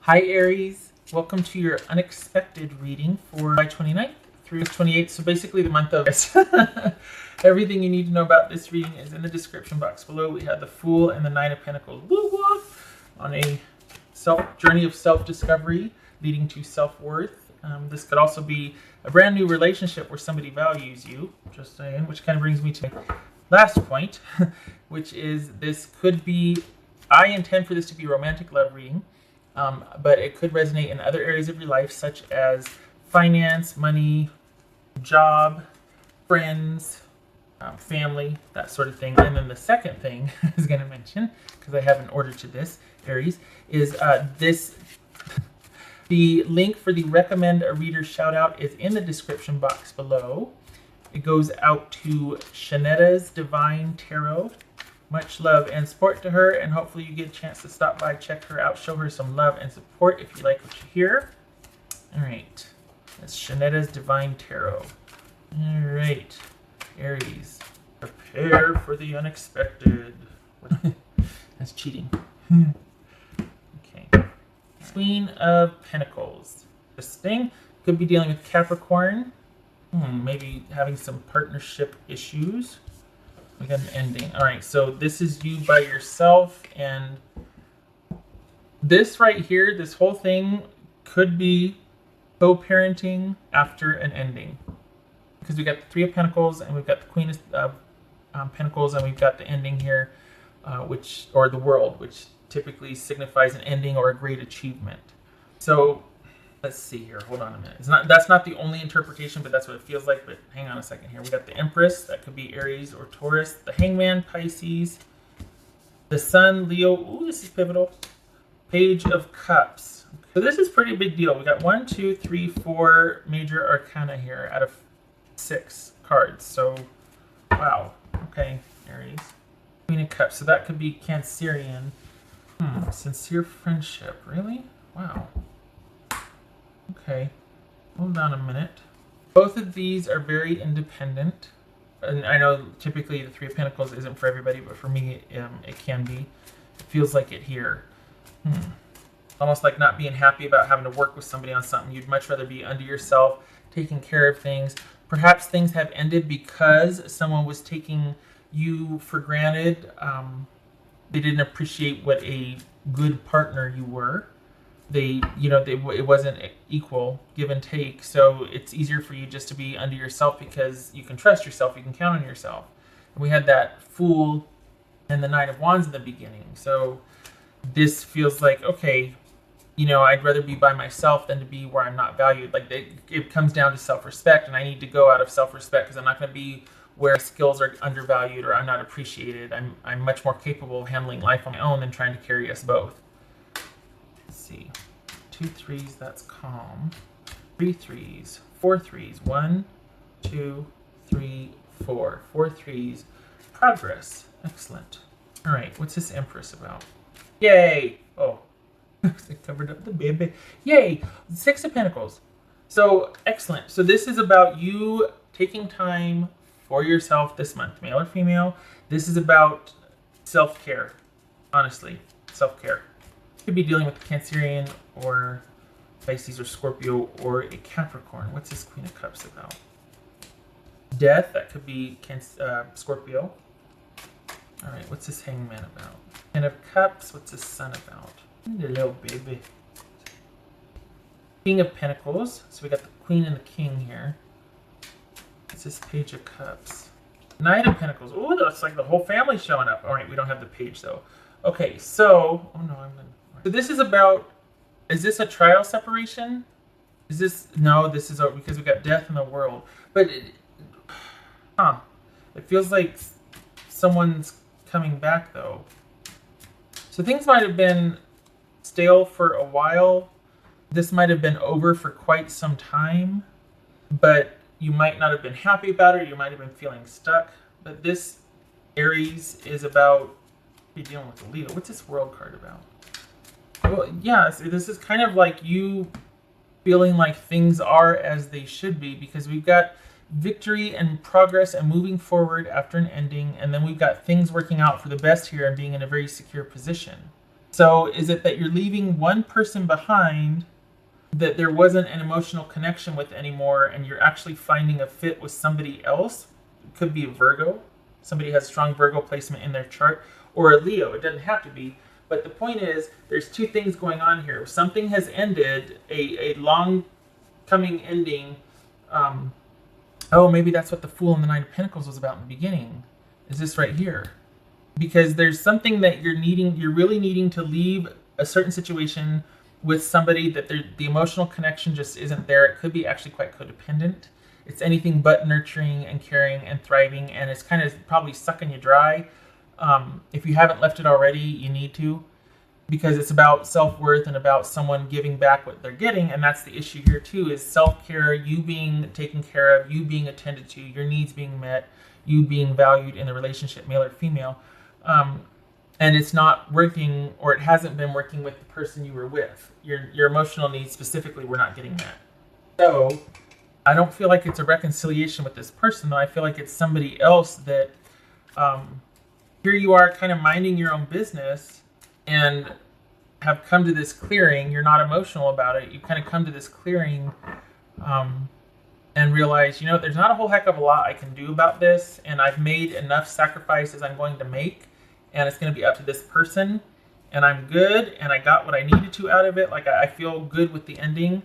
Hi Aries, welcome to your unexpected reading for July 29th through 28th, so basically the month of August. Everything you need to know about this reading is in the description box below. We have the Fool and the Nine of Pentacles on a journey of self-discovery leading to self-worth. This could also be a brand new relationship where somebody values you, just saying, which kind of brings me to my last point, which is this could be, I intend for this to be a romantic love reading. But it could resonate in other areas of your life, such as finance, money, job, friends, family, that sort of thing. And then the second thing I was going to mention, because I have an order to this, Aries, is the link for the Recommend a Reader shout out is in the description box below. It goes out to Shanetta's Divine Tarot. Much love and support to her, and hopefully you get a chance to stop by, check her out, show her some love and support if you like what you hear. All right, that's Shanetta's Divine Tarot. All right, Aries, prepare for the unexpected. That's cheating. Okay, Queen of Pentacles. This thing could be dealing with Capricorn, maybe having some partnership issues. We got an ending. All right, so this is you by yourself, and this right here, this whole thing could be co-parenting after an ending, because we got the Three of Pentacles and we've got the Queen of Pentacles, and we've got the ending here, or the World, which typically signifies an ending or a great achievement. So let's see here. Hold on a minute. That's not the only interpretation, but that's what it feels like. But hang on a second here. We got the Empress. That could be Aries or Taurus. The Hangman, Pisces. The Sun, Leo. Ooh, this is pivotal. Page of Cups. So this is pretty big deal. We got 1, 2, 3, 4 major arcana here out of 6 cards. So, wow. Okay, Aries. Queen of Cups. So that could be Cancerian. Sincere friendship. Really? Wow. Okay, hold on a minute. Both of these are very independent. And I know typically the Three of Pentacles isn't for everybody, but for me, it can be. It feels like it here. Almost like not being happy about having to work with somebody on something. You'd much rather be under yourself, taking care of things. Perhaps things have ended because someone was taking you for granted. They didn't appreciate what a good partner you were. It wasn't equal give and take, so it's easier for you just to be under yourself because you can trust yourself, you can count on yourself. And we had that Fool and the Knight of Wands in the beginning, so this feels like, okay, I'd rather be by myself than to be where I'm not valued. Like it comes down to self-respect, and I need to go out of self-respect because I'm not going to be where skills are undervalued or I'm not appreciated. I'm much more capable of handling life on my own than trying to carry us both. Let's see, 2 3s, that's calm. 3 3s, 4 3s, 1, 2, 3, 4. 4 3s, progress. Excellent. All right, what's this Empress about? Yay! Oh, I covered up the baby. Yay! 6 of Pentacles. So excellent. So this is about you taking time for yourself this month, male or female. This is about self-care. Honestly, self-care. Could be dealing with a Cancerian or Pisces or Scorpio or a Capricorn. What's this Queen of Cups about? Death. That could be Scorpio. All right, what's this Hangman about? Ten of Cups. What's this Sun about? The little baby. King of Pentacles. So we got the Queen and the King here. What's this Page of Cups? Knight of Pentacles. Oh, that's like the whole family showing up. All right, we don't have the page though. Okay, so so this is about, is this a trial separation? Is this, no, this is because we got Death in the World. But, it feels like someone's coming back though. So things might have been stale for a while. This might have been over for quite some time. But you might not have been happy about it. You might have been feeling stuck. But this Aries is about, you're dealing with Leo. What's this World card about? Well, yeah, so this is kind of like you feeling like things are as they should be, because we've got victory and progress and moving forward after an ending, and then we've got things working out for the best here and being in a very secure position. So is it that you're leaving one person behind that there wasn't an emotional connection with anymore, and you're actually finding a fit with somebody else? It could be a Virgo. Somebody has strong Virgo placement in their chart, or a Leo. It doesn't have to be. But the point is, there's two things going on here. Something has ended, a long coming ending. Oh, maybe that's what the Fool and the Nine of Pentacles was about in the beginning. Is this right here? Because there's something that you're really needing to leave a certain situation with somebody that the emotional connection just isn't there. It could be actually quite codependent. It's anything but nurturing and caring and thriving, and it's kind of probably sucking you dry. If you haven't left it already, you need to, because it's about self-worth and about someone giving back what they're getting. And that's the issue here too, is self-care, you being taken care of, you being attended to, your needs being met, you being valued in the relationship, male or female. And it's not working, or it hasn't been working with the person you were with. Your emotional needs specifically were not getting met. So I don't feel like it's a reconciliation with this person, though. I feel like it's somebody else that here you are kind of minding your own business and have come to this clearing. You're not emotional about it. You kind of come to this clearing and realize, there's not a whole heck of a lot I can do about this, and I've made enough sacrifices I'm going to make, and it's going to be up to this person, and I'm good, and I got what I needed to out of it. Like, I feel good with the ending.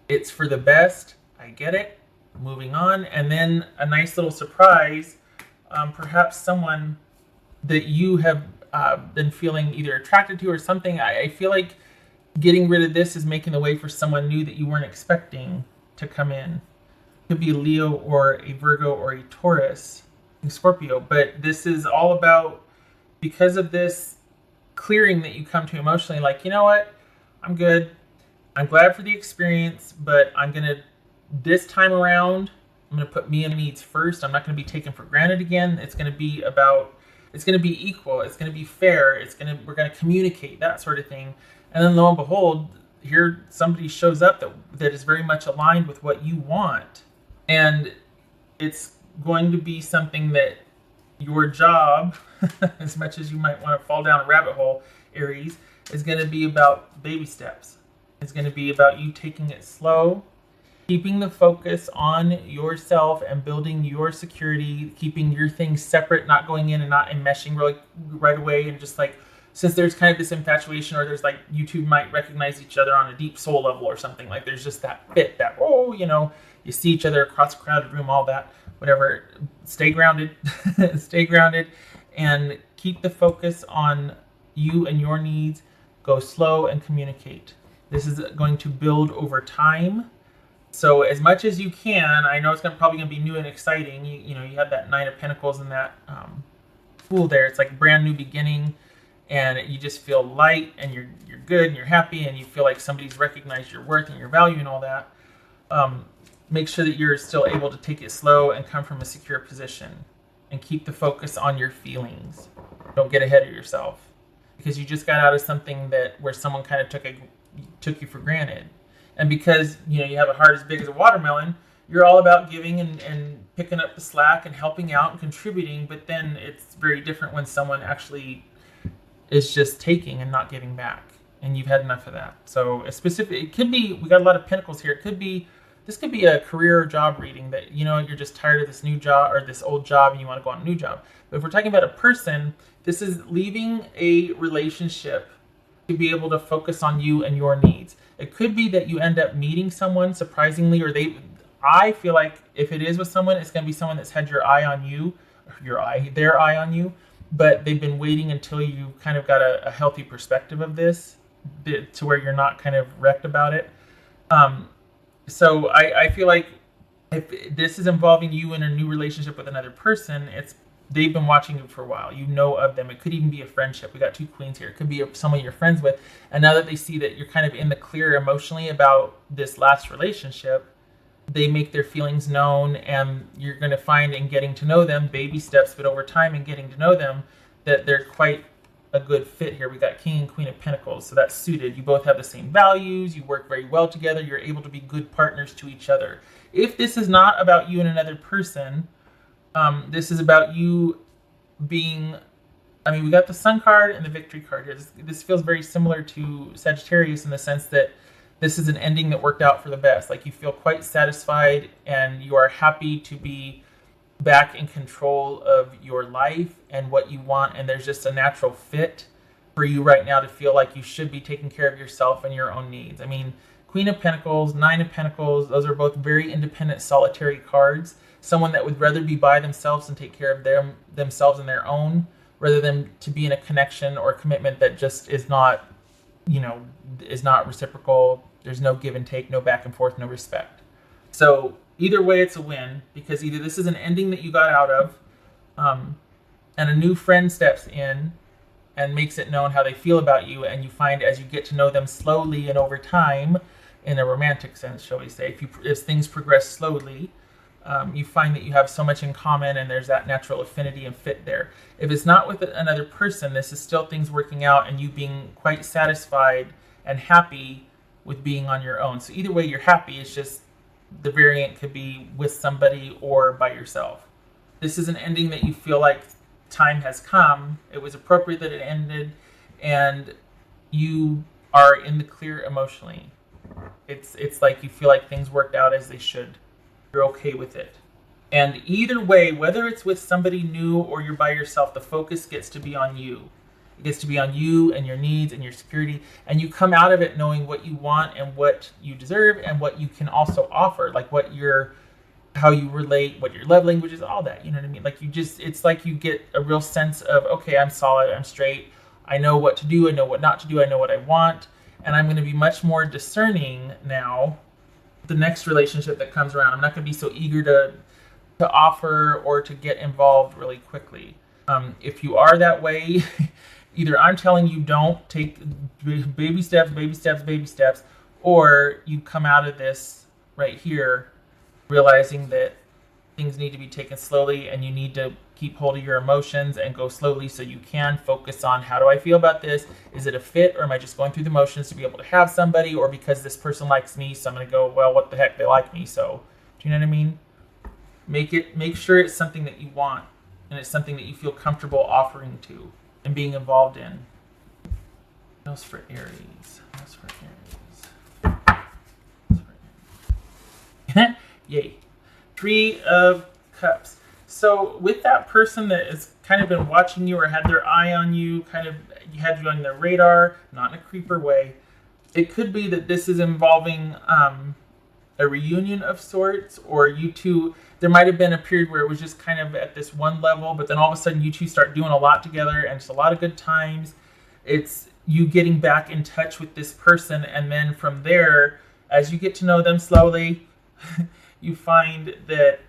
It's for the best. I get it. Moving on. And then a nice little surprise, perhaps someone that you have been feeling either attracted to or something. I feel like getting rid of this is making the way for someone new that you weren't expecting to come in. Could be a Leo or a Virgo or a Taurus, a Scorpio. But this is all about, because of this clearing that you come to emotionally, like, you know what? I'm good. I'm glad for the experience, but this time around, I'm going to put me and needs first. I'm not going to be taken for granted again. It's going to be equal. It's going to be fair. We're going to communicate, that sort of thing. And then lo and behold, here somebody shows up that is very much aligned with what you want. And it's going to be something that your job, as much as you might want to fall down a rabbit hole, Aries, is going to be about baby steps. It's going to be about you taking it slow, keeping the focus on yourself and building your security, keeping your things separate, not going in and not enmeshing right away. And just like, since there's kind of this infatuation, or there's like, you two might recognize each other on a deep soul level or something, like there's just that fit, that, you see each other across a crowded room, all that, whatever. Stay grounded, stay grounded, and keep the focus on you and your needs. Go slow and communicate. This is going to build over time. So as much as you can, I know it's probably going to be new and exciting. You have that Nine of Pentacles and that Fool there. It's like a brand new beginning, and you just feel light, and you're good, and you're happy, and you feel like somebody's recognized your worth and your value and all that. Make sure that you're still able to take it slow and come from a secure position, and keep the focus on your feelings. Don't get ahead of yourself, because you just got out of something where someone kind of took you for granted. And because you have a heart as big as a watermelon, you're all about giving and picking up the slack and helping out and contributing. But then it's very different when someone actually is just taking and not giving back, and you've had enough of that. So it could be, we got a lot of pentacles here. This could be a career or job reading that, you're just tired of this new job or this old job and you want to go on a new job. But if we're talking about a person, this is leaving a relationship to be able to focus on you and your needs. It could be that you end up meeting someone surprisingly, or I feel like if it is with someone, it's going to be someone that's had their eye on you, but they've been waiting until you kind of got a healthy perspective of this, to where you're not kind of wrecked about it. So I feel like if this is involving you in a new relationship with another person, they've been watching you for a while. You know of them. It could even be a friendship. We got two queens here. It could be someone you're friends with. And now that they see that you're kind of in the clear emotionally about this last relationship, they make their feelings known, and you're going to find in getting to know them, baby steps, but over time in getting to know them, that they're quite a good fit here. We got King and Queen of Pentacles, so that's suited. You both have the same values. You work very well together. You're able to be good partners to each other. If this is not about you and another person, this is about you being I mean, we got the Sun card and the Victory card. This feels very similar to Sagittarius in the sense that this is an ending that worked out for the best. Like, you feel quite satisfied and you are happy to be back in control of your life and what you want, and there's just a natural fit for you right now to feel like you should be taking care of yourself and your own needs. I mean, Queen of Pentacles, Nine of Pentacles, those are both very independent, solitary cards. Someone that would rather be by themselves and take care of themselves and their own, rather than to be in a connection or commitment that just is not, is not reciprocal. There's no give and take, no back and forth, no respect. So either way, it's a win, because either this is an ending that you got out of, and a new friend steps in and makes it known how they feel about you, and you find as you get to know them slowly and over time, in a romantic sense, shall we say, if things progress slowly, you find that you have so much in common and there's that natural affinity and fit there. If it's not with another person, this is still things working out and you being quite satisfied and happy with being on your own. So either way, you're happy. It's just the variant could be with somebody or by yourself. This is an ending that you feel like time has come. It was appropriate that it ended, and you are in the clear emotionally. It's like you feel like things worked out as they should. You're okay with it. And either way, whether it's with somebody new or you're by yourself, the focus gets to be on you. It gets to be on you and your needs and your security, and you come out of it knowing what you want and what you deserve and what you can also offer, like how you relate, what your love language is, all that, you know what I mean? Like it's like you get a real sense of, okay, I'm solid, I'm straight, I know what to do, I know what not to do, I know what I want, and I'm going to be much more discerning now the next relationship that comes around. I'm not going to be so eager to offer or to get involved really quickly. If you are that way, either I'm telling you don't take baby steps, or you come out of this right here realizing that things need to be taken slowly and you need to keep hold of your emotions and go slowly so you can focus on, how do I feel about this? Is it a fit, or am I just going through the motions to be able to have somebody, or because this person likes me, so I'm going to go, well, what the heck, they like me, so, do you know what I mean? Make sure it's something that you want and it's something that you feel comfortable offering to and being involved in. What else for Aries? Yay. Three of Cups. So with that person that has kind of been watching you or had their eye on you, kind of you had you on their radar, not in a creeper way, it could be that this is involving a reunion of sorts, or you two, there might have been a period where it was just kind of at this one level, but then all of a sudden you two start doing a lot together and it's a lot of good times. It's you getting back in touch with this person, and then from there, as you get to know them slowly, you find that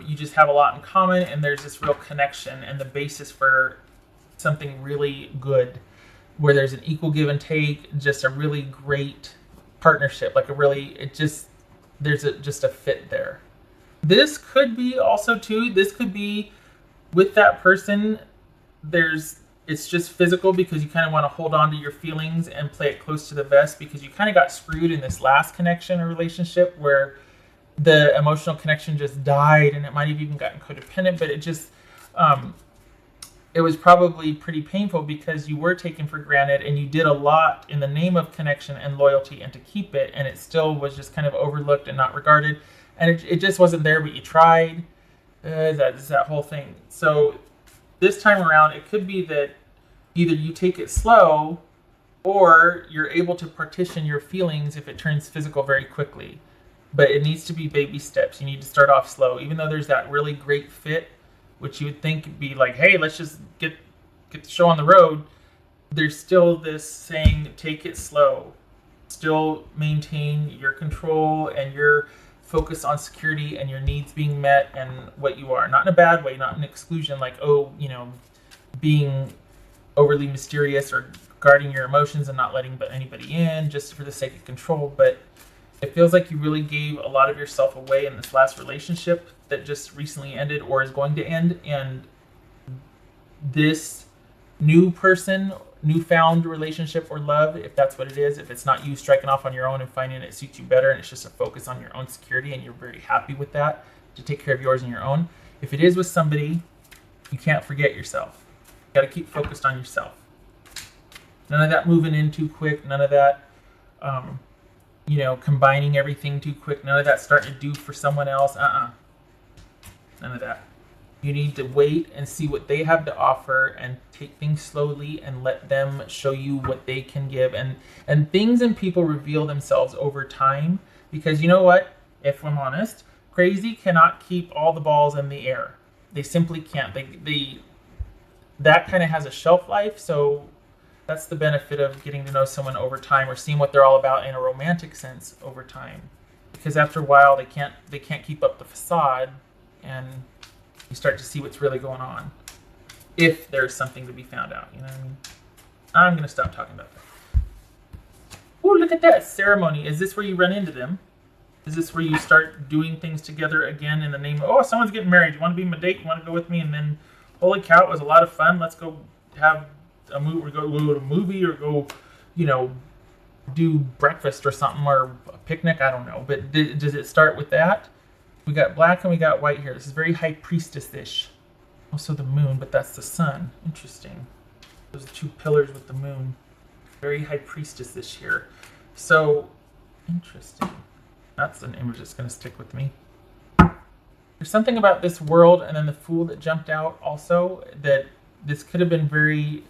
you just have a lot in common, and there's this real connection and the basis for something really good, where there's an equal give and take, just a really great partnership, like there's just a fit there. This could be also too, this could be with that person, it's just physical, because you kind of want to hold on to your feelings and play it close to the vest, because you kind of got screwed in this last connection or relationship where the emotional connection just died, and it might have even gotten codependent, but it was probably pretty painful because you were taken for granted and you did a lot in the name of connection and loyalty and to keep it, and it still was just kind of overlooked and not regarded, and it just wasn't there, but you tried. That whole thing. So this time around, it could be that either you take it slow, or you're able to partition your feelings if it turns physical very quickly. But it needs to be baby steps. You need to start off slow. Even though there's that really great fit, which you would think would be like, hey, let's just get the show on the road, there's still this saying, take it slow. Still maintain your control and your focus on security and your needs being met and what you are. Not in a bad way, not in exclusion, like, being overly mysterious or guarding your emotions and not letting anybody in just for the sake of control. But it feels like you really gave a lot of yourself away in this last relationship that just recently ended or is going to end. And this new person, newfound relationship or love, if that's what it is, if it's not you striking off on your own and finding it suits you better and it's just a focus on your own security and you're very happy with that to take care of yours and your own. If it is with somebody, you can't forget yourself. got to keep focused on yourself. None of that moving in too quick. None of that, combining everything too quick. None of that starting to do for someone else. None of that. You need to wait and see what they have to offer and take things slowly and let them show you what they can give. And things and people reveal themselves over time, because you know what? If I'm honest, crazy cannot keep all the balls in the air. They simply can't. That kind of has a shelf life, so that's the benefit of getting to know someone over time or seeing what they're all about in a romantic sense over time. Because after a while, they can't keep up the facade, and you start to see what's really going on. If there's something to be found out, you know what I mean? I'm going to stop talking about that. Oh, look at that ceremony. Is this where you run into them? Is this where you start doing things together again in the name of, oh, someone's getting married. You want to be my date? You want to go with me? And then, holy cow, it was a lot of fun. Let's go have a movie, or go to a movie, or go, do breakfast or something, or a picnic. I don't know. But does it start with that? We got black and we got white here. This is very high priestess-ish. Also the moon, but that's the sun. Interesting. Those are two pillars with the moon. Very high priestess-ish here. So, interesting. That's an image that's going to stick with me. There's something about this world and then the Fool that jumped out also, that this could have been very,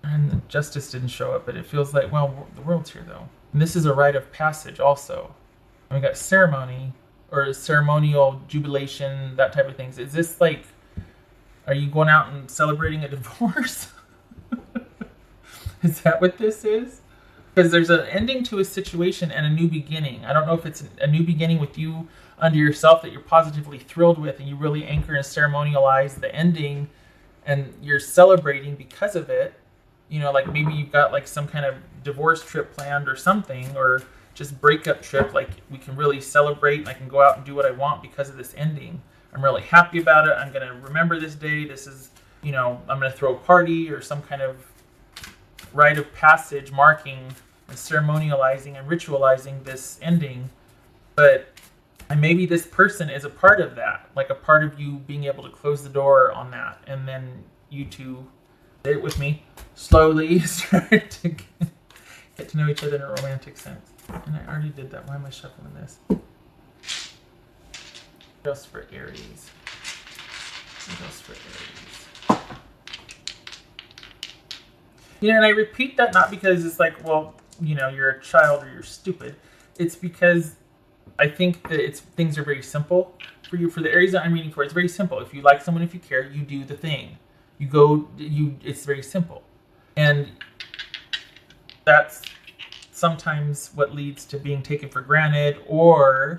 and justice didn't show up, but it feels like, well, the world's here though. And this is a rite of passage also. And we got ceremony, or ceremonial jubilation, that type of things. Is this like, are you going out and celebrating a divorce? Is that what this is? Because there's an ending to a situation and a new beginning. I don't know if it's a new beginning with you under yourself that you're positively thrilled with, and you really anchor and ceremonialize the ending, and you're celebrating because of it. Like maybe you've got like some kind of divorce trip planned or something, or just breakup trip. Like we can really celebrate, and I can go out and do what I want because of this ending. I'm really happy about it. I'm going to remember this day. This is, I'm going to throw a party or some kind of rite of passage marking and ceremonializing and ritualizing this ending. But and maybe this person is a part of that, like a part of you being able to close the door on that, and then you two, say it with me, slowly start to get to know each other in a romantic sense. And I already did that. Why am I shuffling this? Just for Aries. Just for Aries. And I repeat that not because it's like, well, you're a child or you're stupid. It's because I think that things are very simple for you. For the Aries that I'm reading for, it's very simple. If you like someone, if you care, you do the thing. It's very simple. And that's sometimes what leads to being taken for granted, or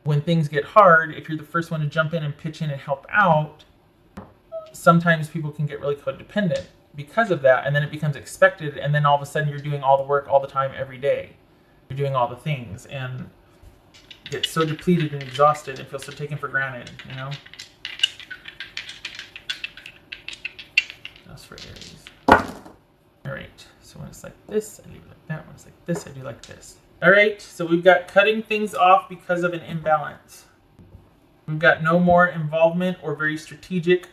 when things get hard, if you're the first one to jump in and pitch in and help out, sometimes people can get really codependent because of that, and then it becomes expected, and then all of a sudden you're doing all the work all the time every day. You're doing all the things, and get so depleted and exhausted and feel so taken for granted, That's for Aries. Alright, so when it's like this, I leave it like that. When it's like this, I do like this. Alright, so we've got cutting things off because of an imbalance. We've got no more involvement or very strategic,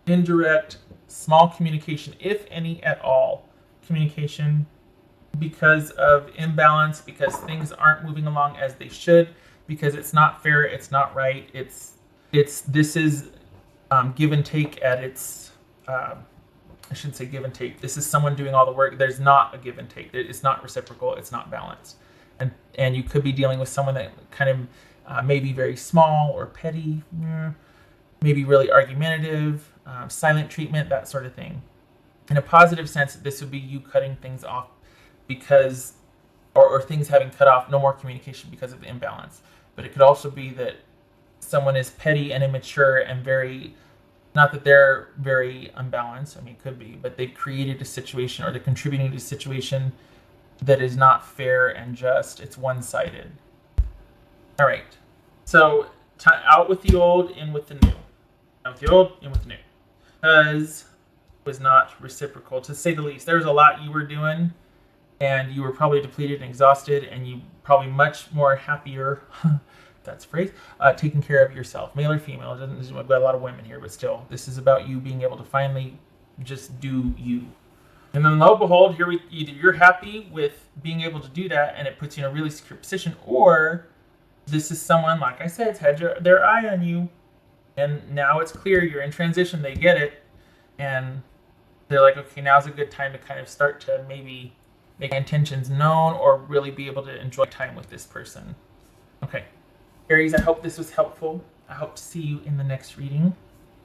indirect, small communication, if any at all. Communication because of imbalance, because things aren't moving along as they should, because it's not fair, it's not right, this is give and take at its, I shouldn't say give and take. This is someone doing all the work. There's not a give and take. It's not reciprocal. It's not balanced. And you could be dealing with someone that kind of maybe very small or petty, maybe really argumentative, silent treatment, that sort of thing. In a positive sense, this would be you cutting things off because, or things having cut off, no more communication because of the imbalance. But it could also be that someone is petty and immature and very, not that they're very unbalanced, I mean, it could be, but they've created a situation, or they're contributing to a situation that is not fair and just. It's one-sided. All right. So out with the old, in with the new. Out with the old, in with the new. Because it was not reciprocal, to say the least. There was a lot you were doing, and you were probably depleted and exhausted, and you probably much more happier, that's a phrase, taking care of yourself. Male or female, we've got a lot of women here, but still, this is about you being able to finally Just do you. And then lo and behold, either you're happy with being able to do that and it puts you in a really secure position, or this is someone, like I said, has had their eye on you, and now it's clear you're in transition. They get it, and they're like, okay, now's a good time to kind of start to maybe make intentions known or really be able to enjoy time with this person. Okay, Aries, I hope this was helpful. I hope to see you in the next reading.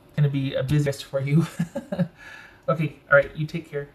It's going to be a busy list for you. Okay, all right, you take care.